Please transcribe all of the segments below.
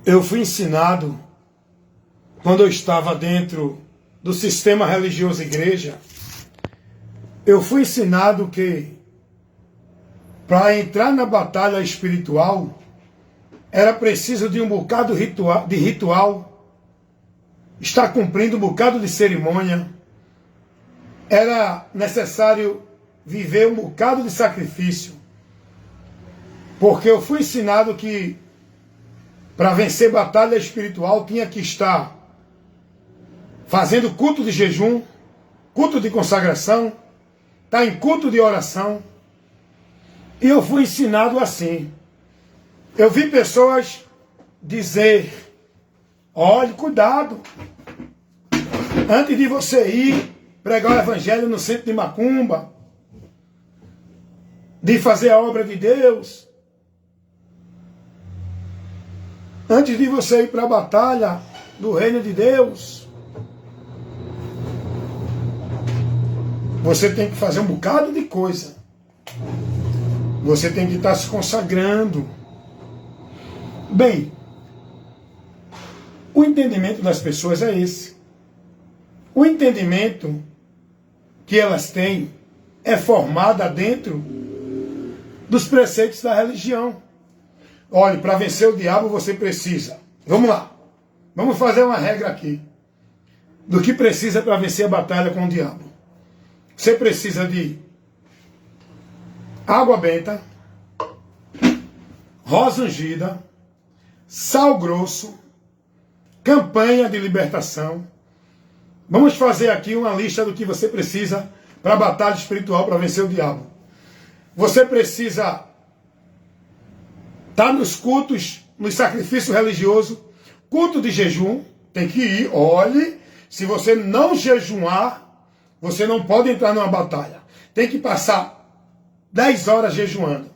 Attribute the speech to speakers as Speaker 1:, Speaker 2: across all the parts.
Speaker 1: Eu fui ensinado, quando eu estava dentro do sistema religioso igreja, eu fui ensinado que para entrar na batalha espiritual era preciso de um bocado de ritual, estar cumprindo um bocado de cerimônia, era necessário viver um bocado de sacrifício, porque eu fui ensinado que para vencer batalha espiritual tinha que estar fazendo culto de jejum, culto de consagração, estar em culto de oração. E eu fui ensinado assim. Eu vi pessoas dizer: olhe, cuidado, antes de você ir pregar o evangelho no centro de macumba, de fazer a obra de Deus, antes de você ir para a batalha do reino de Deus, você tem que fazer um bocado de coisa. Você tem que estar se consagrando. Bem, o entendimento das pessoas é esse. O entendimento que elas têm é formado dentro dos preceitos da religião. Olhe, para vencer o diabo você precisa. Vamos lá. Vamos fazer uma regra aqui. Do que precisa para vencer a batalha com o diabo. Você precisa de água benta, rosa ungida, sal grosso, campanha de libertação. Vamos fazer aqui uma lista do que você precisa para a batalha espiritual, para vencer o diabo. Você precisa estar nos cultos, nos sacrifícios religiosos, culto de jejum, tem que ir. Olhe, se você não jejuar, você não pode entrar numa batalha. Tem que passar 10 horas jejuando.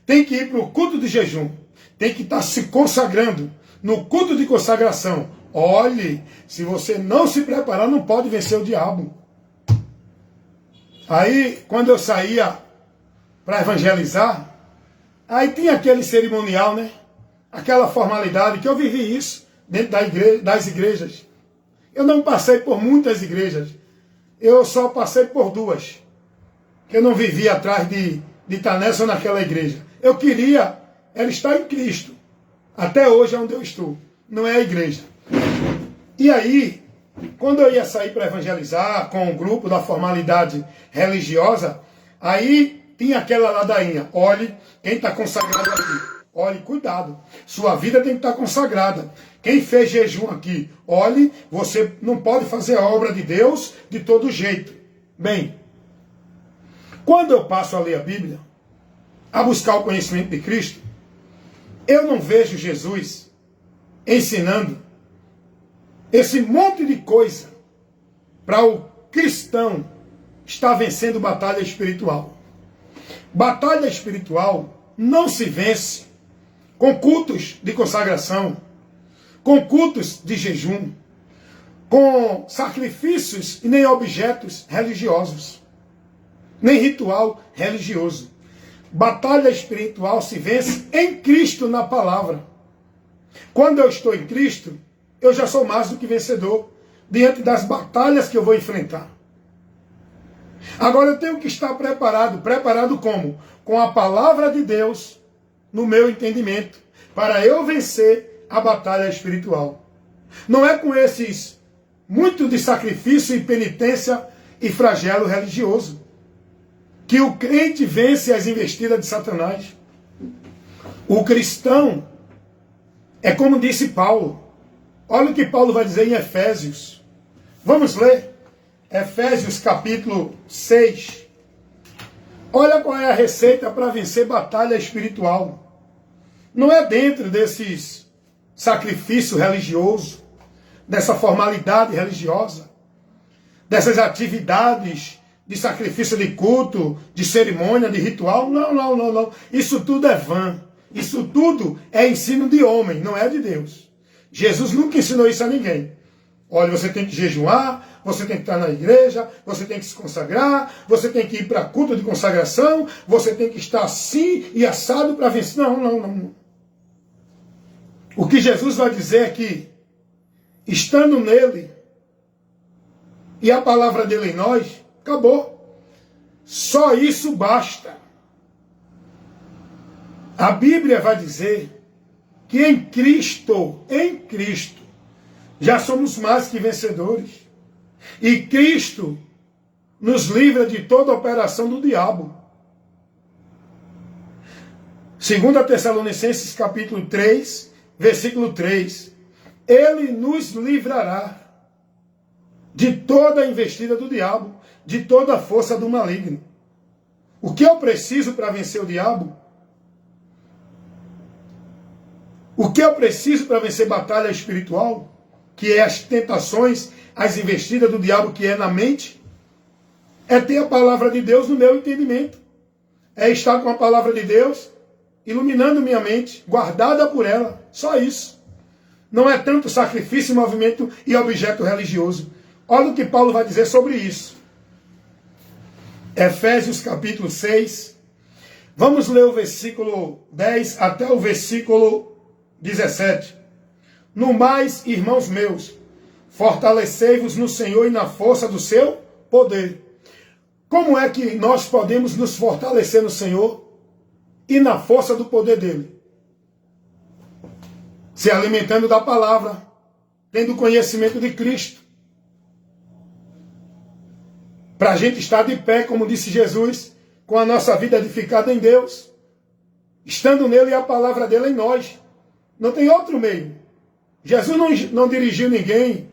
Speaker 1: Tem que ir para o culto de jejum. Tem que estar se consagrando no culto de consagração. Olhe, se você não se preparar, não pode vencer o diabo. Aí, quando eu saía para evangelizar, aí tinha aquele cerimonial, né? Aquela formalidade, que eu vivi isso dentro das igrejas. Eu não passei por muitas igrejas. Eu só passei por duas. Eu não vivia atrás de estar nessa ou naquela igreja. Eu queria era estar em Cristo. Até hoje é onde eu estou. Não é a igreja. E aí, quando eu ia sair para evangelizar com o grupo da formalidade religiosa, aí tinha aquela ladainha. Olhe, quem está consagrado aqui. Olhe, cuidado. Sua vida tem que estar consagrada. Quem fez jejum aqui, olhe, você não pode fazer a obra de Deus de todo jeito. Bem, quando eu passo a ler a Bíblia, a buscar o conhecimento de Cristo, eu não vejo Jesus ensinando esse monte de coisa para o cristão estar vencendo batalha espiritual. Batalha espiritual não se vence com cultos de consagração, com cultos de jejum, com sacrifícios e nem objetos religiosos, nem ritual religioso. Batalha espiritual se vence em Cristo, na palavra. Quando eu estou em Cristo, eu já sou mais do que vencedor diante das batalhas que eu vou enfrentar. Agora eu tenho que estar preparado. Preparado como? Com a palavra de Deus no meu entendimento, para eu vencer a batalha espiritual. Não é com esses muito de sacrifício e penitência e flagelo religioso que o crente vence as investidas de Satanás. O cristão é como disse Paulo. Olha o que Paulo vai dizer em Efésios. Vamos ler. Efésios capítulo 6. Olha qual é a receita para vencer batalha espiritual. Não é dentro desses sacrifícios religiosos, dessa formalidade religiosa, dessas atividades de sacrifício de culto, de cerimônia, de ritual. Não. Isso tudo é vã. Isso tudo é ensino de homem, não é de Deus. Jesus nunca ensinou isso a ninguém. Olha, você tem que jejuar, você tem que estar na igreja, você tem que se consagrar, você tem que ir para culto de consagração, você tem que estar assim e assado para vencer. Não. O que Jesus vai dizer é que, estando nele, e a palavra dele em nós, acabou. Só isso basta. A Bíblia vai dizer que em Cristo, já somos mais que vencedores. E Cristo nos livra de toda a operação do diabo. 2 Tessalonicenses capítulo 3, versículo 3. Ele nos livrará de toda a investida do diabo, de toda a força do maligno. O que eu preciso para vencer o diabo? O que eu preciso para vencer batalha espiritual, que é as tentações, as investidas do diabo que é na mente, é ter a palavra de Deus no meu entendimento. É estar com a palavra de Deus iluminando minha mente, guardada por ela. Só isso. Não é tanto sacrifício, movimento e objeto religioso. Olha o que Paulo vai dizer sobre isso. Efésios capítulo 6. Vamos ler o versículo 10 até o versículo 17. No mais, irmãos meus, fortalecei-vos no Senhor e na força do seu poder. Como é que nós podemos nos fortalecer no Senhor e na força do poder dele? Se alimentando da palavra, tendo conhecimento de Cristo. Para a gente estar de pé, como disse Jesus, com a nossa vida edificada em Deus, estando nele e a palavra dele em nós. Não tem outro meio. Jesus não dirigiu ninguém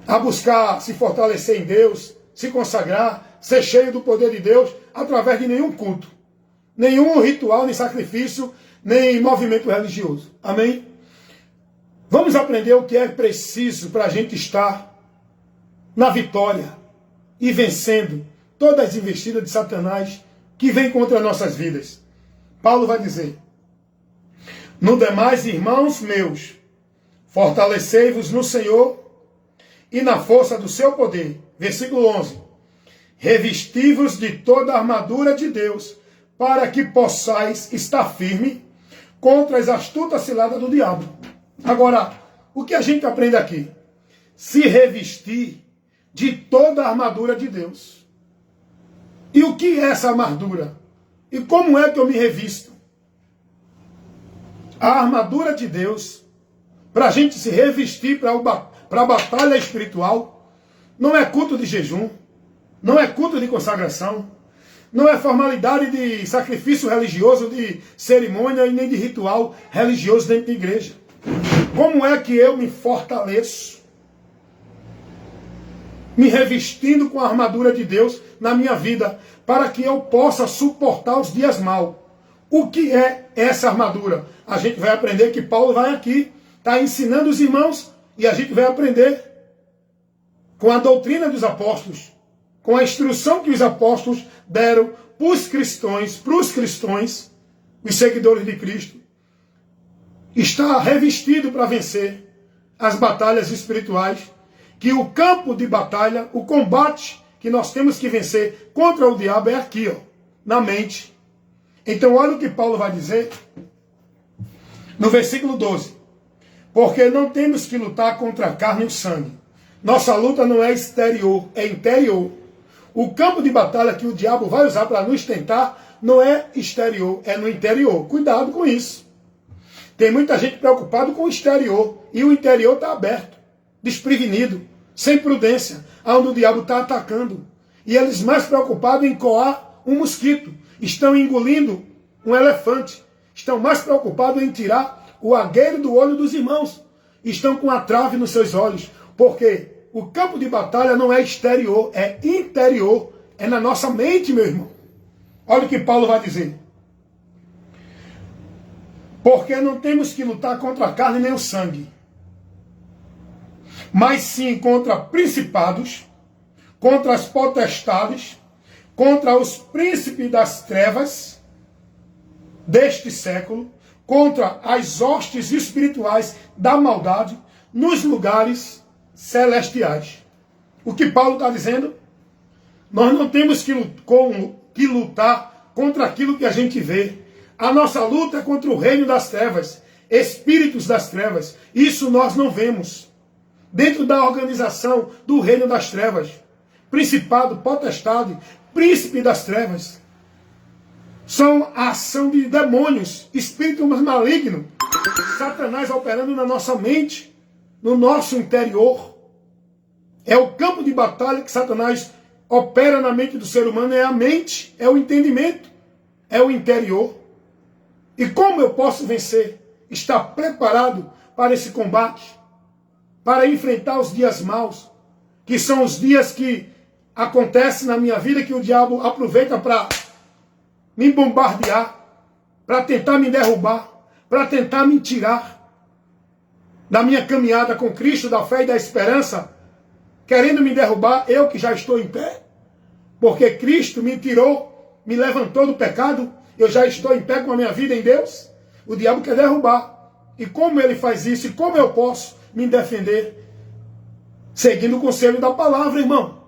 Speaker 1: a buscar se fortalecer em Deus, se consagrar, ser cheio do poder de Deus, através de nenhum culto, nenhum ritual, nem sacrifício, nem movimento religioso. Amém? Vamos aprender o que é preciso para a gente estar na vitória e vencendo todas as investidas de Satanás que vem contra nossas vidas. Paulo vai dizer: no demais, irmãos meus, fortalecei-vos no Senhor e na força do seu poder. Versículo 11. Revesti-vos de toda a armadura de Deus, para que possais estar firme contra as astutas ciladas do diabo. Agora, o que a gente aprende aqui? Se revestir de toda a armadura de Deus. E o que é essa armadura? E como é que eu me revisto? A armadura de Deus, para a gente se revestir para a batalha espiritual, não é culto de jejum, não é culto de consagração, não é formalidade de sacrifício religioso, de cerimônia e nem de ritual religioso dentro da igreja. Como é que eu me fortaleço? Me revestindo com a armadura de Deus na minha vida, para que eu possa suportar os dias maus. O que é essa armadura? A gente vai aprender que Paulo vai aqui, está ensinando os irmãos, e a gente vai aprender com a doutrina dos apóstolos, com a instrução que os apóstolos deram para os cristãos, os seguidores de Cristo. Está revestido para vencer as batalhas espirituais, que o campo de batalha, o combate que nós temos que vencer contra o diabo é aqui, ó, na mente. Então olha o que Paulo vai dizer no versículo 12. Porque não temos que lutar contra a carne e o sangue. Nossa luta não é exterior, é interior. O campo de batalha que o diabo vai usar para nos tentar não é exterior, é no interior. Cuidado com isso. Tem muita gente preocupada com o exterior e o interior está aberto, desprevenido, sem prudência, onde o diabo está atacando. E eles mais preocupados em coar um mosquito, estão engolindo um elefante, estão mais preocupados em tirar o agueiro do olho dos irmãos, estão com a trave nos seus olhos, porque o campo de batalha não é exterior, é interior, é na nossa mente, meu irmão. Olha o que Paulo vai dizer. Porque não temos que lutar contra a carne nem o sangue, mas sim contra principados, contra as potestades, contra os príncipes das trevas deste século, contra as hostes espirituais da maldade nos lugares celestiais. O que Paulo está dizendo? Nós não temos que lutar contra aquilo que a gente vê. A nossa luta é contra o reino das trevas. espíritos das trevas. Isso nós não vemos. Dentro da organização do reino das trevas. Principado, potestade, príncipe das trevas. São a ação de demônios, espíritos malignos. Satanás operando na nossa mente, no nosso interior. É o campo de batalha que Satanás opera na mente do ser humano, é a mente, é o entendimento, é o interior. E como eu posso vencer? Estar preparado para esse combate, para enfrentar os dias maus, que são os dias que acontecem na minha vida, que o diabo aproveita para me bombardear, para tentar me derrubar, para tentar me tirar da minha caminhada com Cristo, da fé e da esperança, querendo me derrubar, eu que já estou em pé, porque Cristo me tirou, me levantou do pecado, eu já estou em pé com a minha vida em Deus. O diabo quer derrubar. E como ele faz isso? E como eu posso me defender? Seguindo o conselho da palavra, irmão.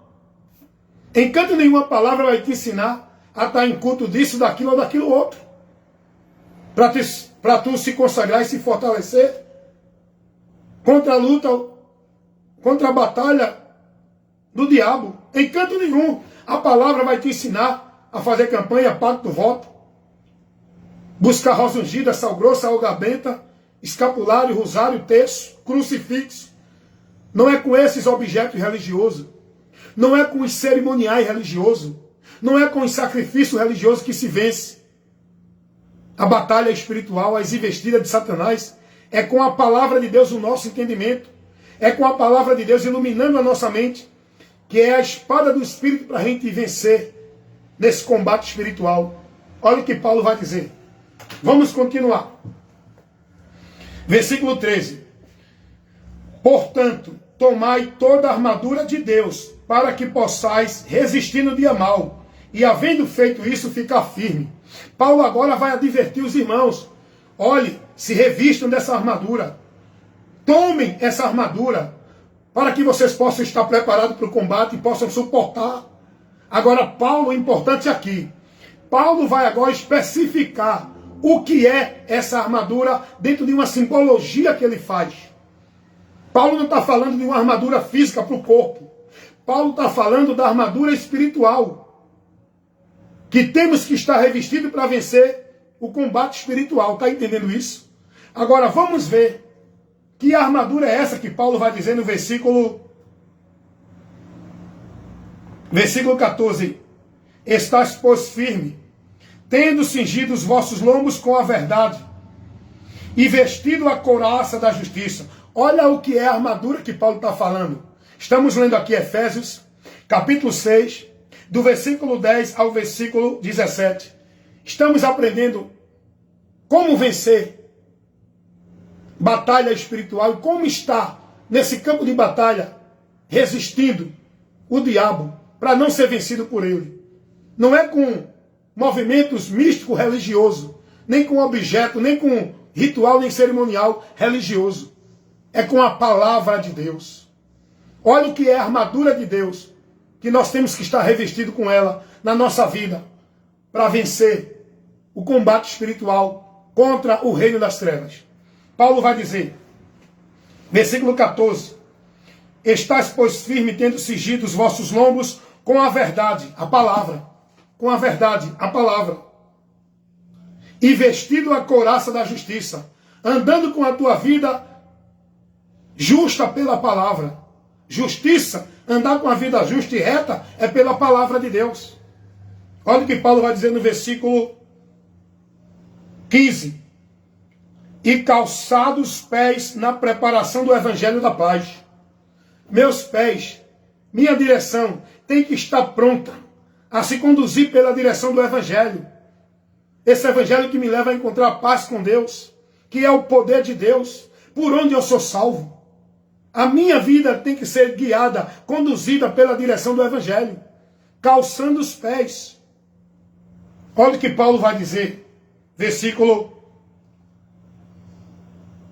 Speaker 1: Em canto nenhuma palavra vai te ensinar a estar em culto disso, daquilo ou daquilo outro. Para tu se consagrar e se fortalecer contra a luta, contra a batalha do diabo. Em canto nenhum. A palavra vai te ensinar a fazer campanha, pacto, voto. Buscar rosa ungida, sal grosso, alga benta, escapulário, rosário, terço, crucifixo. Não é com esses objetos religiosos. Não é com os cerimoniais religiosos. Não é com os sacrifícios religiosos que se vence. A batalha espiritual, as investidas de Satanás, é com a palavra de Deus o nosso entendimento. É com a palavra de Deus iluminando a nossa mente, que é a espada do Espírito para a gente vencer nesse combate espiritual. Olha o que Paulo vai dizer. Vamos continuar. Versículo 13. Portanto, tomai toda a armadura de Deus, para que possais resistir no dia mau, e havendo feito isso, ficar firme. Paulo agora vai advertir os irmãos. Olhe, se revistam dessa armadura. Tomem essa armadura, para que vocês possam estar preparados para o combate e possam suportar. Agora, Paulo, é importante aqui. Paulo vai agora especificar o que é essa armadura dentro de uma simbologia que ele faz. Paulo não está falando de uma armadura física para o corpo. Paulo está falando da armadura espiritual. Que temos que estar revestidos para vencer o combate espiritual. Está entendendo isso? Agora vamos ver que armadura é essa que Paulo vai dizer no versículo 14. Estais, pois, firme, tendo cingido os vossos lombos com a verdade, e vestido a couraça da justiça. Olha o que é a armadura que Paulo está falando. Estamos lendo aqui Efésios, capítulo 6, do versículo 10 ao versículo 17. Estamos aprendendo como vencer batalha espiritual e como estar nesse campo de batalha resistindo o diabo para não ser vencido por ele. Não é com movimentos místicos religiosos, nem com objeto, nem com ritual, nem cerimonial religioso. É com a palavra de Deus. Olha o que é a armadura de Deus, que nós temos que estar revestido com ela na nossa vida, para vencer o combate espiritual contra o reino das trevas. Paulo vai dizer, versículo 14, estais, pois, firme, tendo cingido os vossos lombos com a verdade, a palavra, com a verdade, a palavra, e vestido a couraça da justiça, andando com a tua vida justa pela palavra. Justiça, andar com a vida justa e reta, é pela palavra de Deus. Olha o que Paulo vai dizer no versículo 15. E calçados os pés na preparação do evangelho da paz. Meus pés, minha direção, tem que estar pronta a se conduzir pela direção do evangelho. Esse evangelho que me leva a encontrar paz com Deus, que é o poder de Deus, por onde eu sou salvo. A minha vida tem que ser guiada, conduzida pela direção do evangelho, calçando os pés. Olha o que Paulo vai dizer, versículo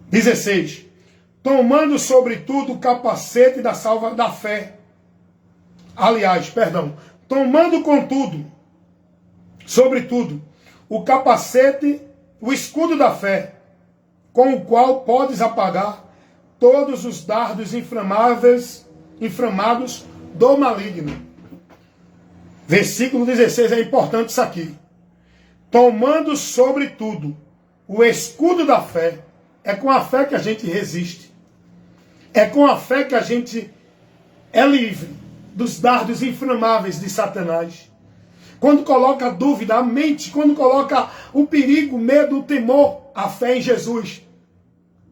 Speaker 1: 16. Tomando sobretudo o capacete da fé. Aliás, perdão. Tomando contudo, sobretudo, o capacete, o escudo da fé, com o qual podes apagar todos os dardos inflamados do maligno. Versículo 16, é importante isso aqui. Tomando sobretudo o escudo da fé. É com a fé que a gente resiste. É com a fé que a gente é livre dos dardos inflamáveis de Satanás. Quando coloca a dúvida, a mente, quando coloca o perigo, o medo, o temor, a fé em Jesus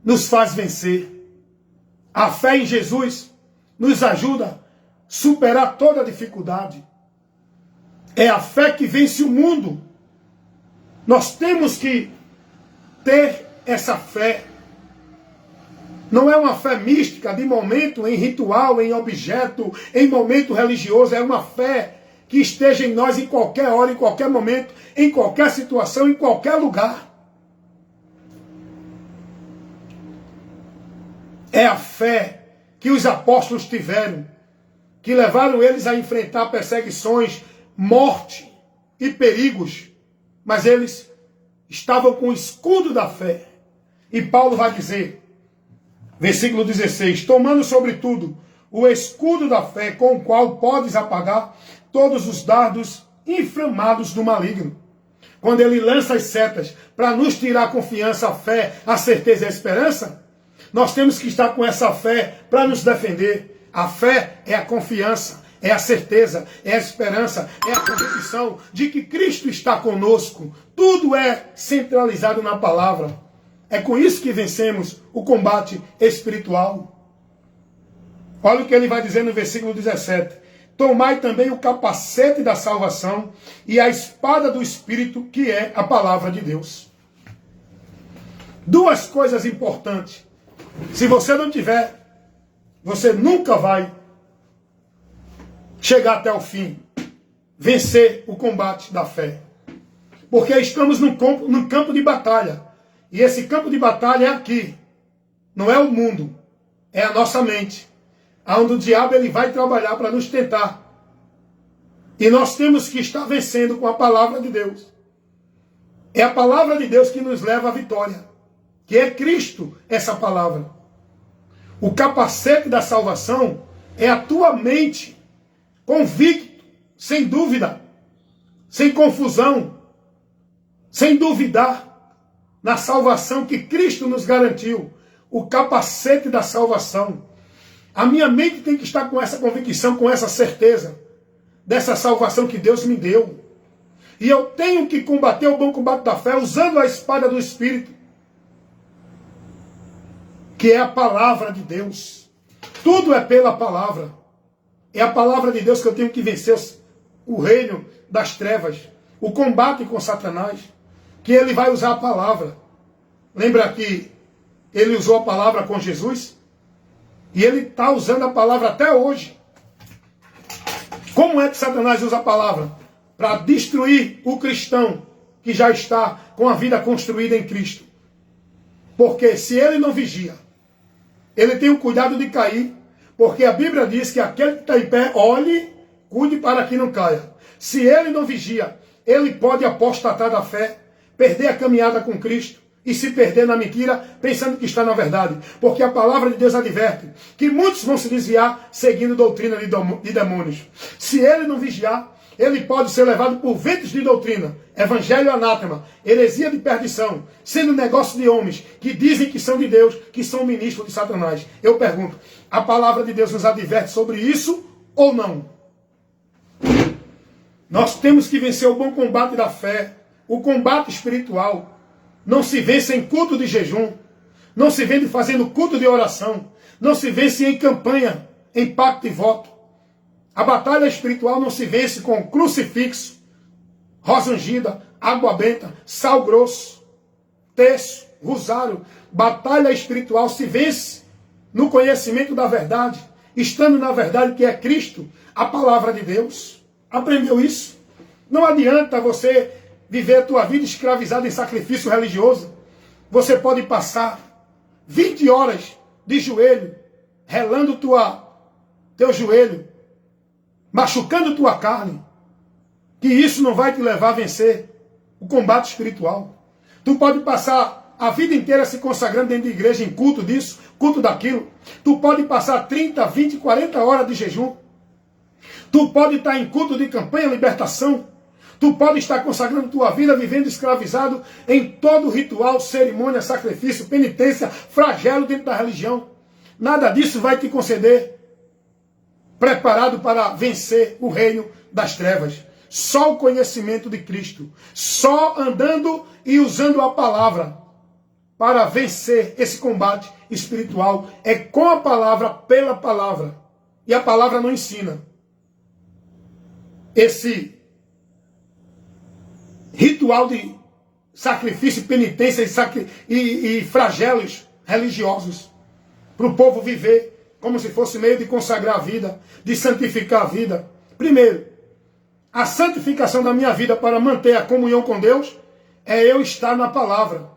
Speaker 1: nos faz vencer. A fé em Jesus nos ajuda a superar toda dificuldade. É a fé que vence o mundo. Nós temos que ter essa fé. Não é uma fé mística, de momento, em ritual, em objeto, em momento religioso. É uma fé que esteja em nós em qualquer hora, em qualquer momento, em qualquer situação, em qualquer lugar. É a fé que os apóstolos tiveram, que levaram eles a enfrentar perseguições, morte e perigos. Mas eles estavam com o escudo da fé. E Paulo vai dizer, versículo 16, tomando sobretudo o escudo da fé, com o qual podes apagar todos os dardos inflamados do maligno. Quando ele lança as setas para nos tirar a confiança, a fé, a certeza e a esperança, nós temos que estar com essa fé para nos defender. A fé é a confiança, é a certeza, é a esperança, é a convicção de que Cristo está conosco. Tudo é centralizado na palavra. É com isso que vencemos o combate espiritual. Olha o que ele vai dizer no versículo 17. Tomai também o capacete da salvação e a espada do Espírito, que é a palavra de Deus. Duas coisas importantes. Se você não tiver, você nunca vai chegar até o fim, vencer o combate da fé. Porque estamos num campo de batalha. E esse campo de batalha é aqui. Não é o mundo, é a nossa mente. Onde o diabo ele vai trabalhar para nos tentar. E nós temos que estar vencendo com a palavra de Deus. É a palavra de Deus que nos leva à vitória. Que é Cristo essa palavra. O capacete da salvação é a tua mente convicto, sem dúvida, sem confusão, sem duvidar na salvação que Cristo nos garantiu. O capacete da salvação. A minha mente tem que estar com essa convicção, com essa certeza dessa salvação que Deus me deu. E eu tenho que combater o bom combate da fé usando a espada do Espírito, que é a palavra de Deus. Tudo é pela palavra. É a palavra de Deus que eu tenho que vencer o reino das trevas, o combate com Satanás, que ele vai usar a palavra. Lembra que ele usou a palavra com Jesus? E ele está usando a palavra até hoje. Como é que Satanás usa a palavra? Para destruir o cristão que já está com a vida construída em Cristo. Porque se ele não vigia, ele tem o cuidado de cair. Porque a Bíblia diz que aquele que está em pé, olhe, cuide para que não caia. Se ele não vigia, ele pode apostatar da fé, perder a caminhada com Cristo e se perder na mentira, pensando que está na verdade. Porque a palavra de Deus adverte que muitos vão se desviar seguindo doutrina de demônios. Se ele não vigiar, ele pode ser levado por ventos de doutrina, evangelho anátema, heresia de perdição, sendo negócio de homens que dizem que são de Deus, que são ministros de Satanás. Eu pergunto, a palavra de Deus nos adverte sobre isso ou não? Nós temos que vencer o bom combate da fé, o combate espiritual. Não se vence em culto de jejum, não se vence fazendo culto de oração, não se vence em campanha, em pacto e voto. A batalha espiritual não se vence com crucifixo, rosa ungida, água benta, sal grosso, terço, rosário. Batalha espiritual se vence no conhecimento da verdade, estando na verdade que é Cristo, a palavra de Deus. Aprendeu isso? Não adianta você viver a tua vida escravizada em sacrifício religioso. Você pode passar 20 horas de joelho, relando teu joelho, machucando tua carne, que isso não vai te levar a vencer o combate espiritual. Tu pode passar a vida inteira se consagrando dentro de igreja, em culto disso, culto daquilo. Tu pode passar 30, 20, 40 horas de jejum. Tu pode estar em culto de campanha, libertação. Tu pode estar consagrando tua vida, vivendo escravizado em todo ritual, cerimônia, sacrifício, penitência, flagelo dentro da religião. Nada disso vai te conceder preparado para vencer o reino das trevas. Só o conhecimento de Cristo. Só andando e usando a palavra para vencer esse combate espiritual. É com a palavra, pela palavra. E a palavra não ensina. Esse ritual de sacrifício, penitência e flagelos religiosos. Para o povo viver como se fosse meio de consagrar a vida, de santificar a vida. Primeiro, a santificação da minha vida para manter a comunhão com Deus é eu estar na palavra.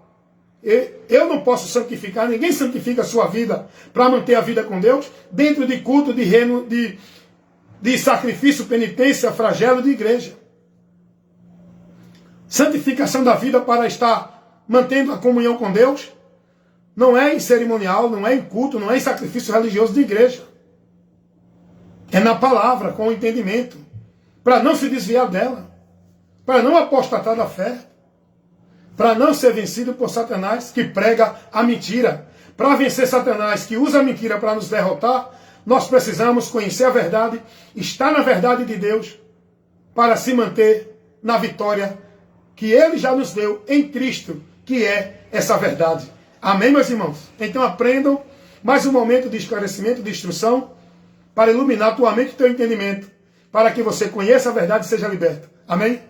Speaker 1: Eu não posso santificar, ninguém santifica a sua vida para manter a vida com Deus dentro de culto, de reino, de sacrifício, penitência, flagelo de igreja. Santificação da vida para estar mantendo a comunhão com Deus não é em cerimonial, não é em culto, não é em sacrifício religioso de igreja. É na palavra, com o entendimento. Para não se desviar dela. Para não apostatar da fé. Para não ser vencido por Satanás, que prega a mentira. Para vencer Satanás, que usa a mentira para nos derrotar, nós precisamos conhecer a verdade, estar na verdade de Deus, para se manter na vitória que Ele já nos deu em Cristo, que é essa verdade. Amém, meus irmãos? Então aprendam mais um momento de esclarecimento, de instrução, para iluminar tua mente e teu entendimento, para que você conheça a verdade e seja liberto. Amém?